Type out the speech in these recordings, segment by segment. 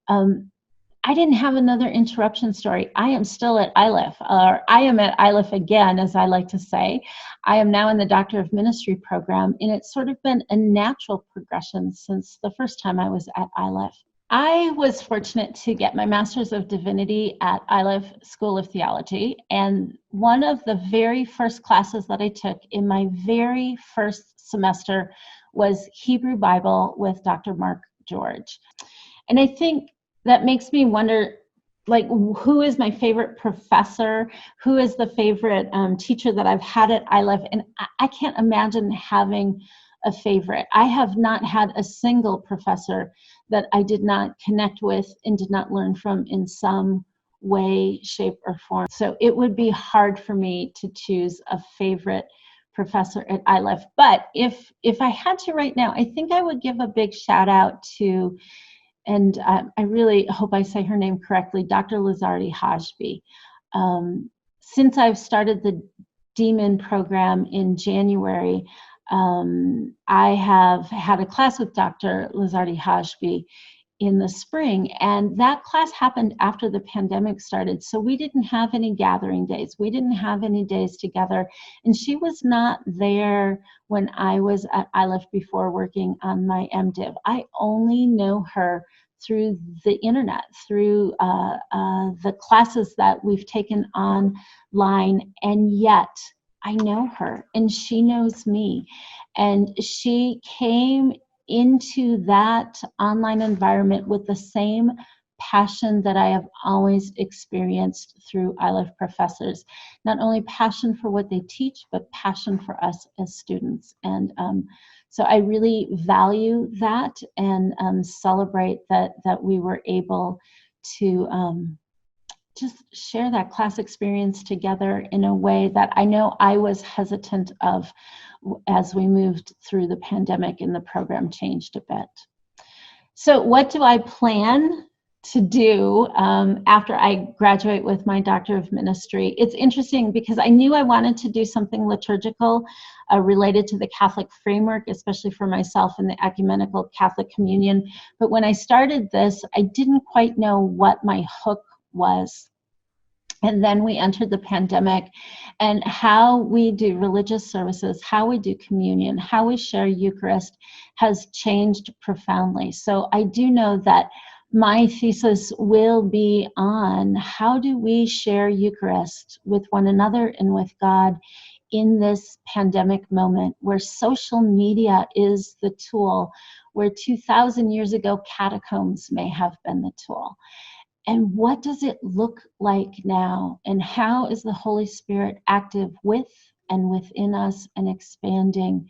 I didn't have another interruption story. I am still at Iliff, or I am at Iliff again, as I like to say. I am now in the Doctor of Ministry program, and it's sort of been a natural progression since the first time I was at Iliff. I was fortunate to get my Master's of Divinity at Iliff School of Theology, and one of the very first classes that I took in my very first semester was Hebrew Bible with Dr. Mark George. And I think that makes me wonder, like, who is my favorite professor? Who is the favorite teacher that I've had at Iliff? And I can't imagine having a favorite. I have not had a single professor that I did not connect with and did not learn from in some way, shape, or form. So it would be hard for me to choose a favorite professor at Iliff. But if I had to right now, I think I would give a big shout out to, and I really hope I say her name correctly, Dr. Lizardi Hajbi. Since I've started the DMIN program in January, I have had a class with Dr. Lizardi Hajbi in the spring, and that class happened after the pandemic started, so we didn't have any gathering days. We didn't have any days together, and she was not there when I was at Iliff before working on my MDiv. I only know her through the internet, through the classes that we've taken online, and yet I know her and she knows me. And she came into that online environment with the same passion that I have always experienced through Iliff professors. Not only passion for what they teach, but passion for us as students. And so I really value that and celebrate that we were able to just share that class experience together in a way that I know I was hesitant of as we moved through the pandemic and the program changed a bit. So what do I plan to do after I graduate with my Doctor of Ministry? It's interesting because I knew I wanted to do something liturgical related to the Catholic framework, especially for myself in the ecumenical Catholic communion. But when I started this, I didn't quite know what my hook was. And then we entered the pandemic, and how we do religious services, how we do communion, how we share Eucharist has changed profoundly. So I do know that my thesis will be on how do we share Eucharist with one another and with God in this pandemic moment where social media is the tool, where 2,000 years ago catacombs may have been the tool. And what does it look like now? And how is the Holy Spirit active with and within us and expanding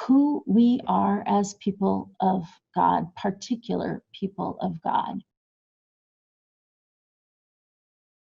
who we are as people of God, particular people of God?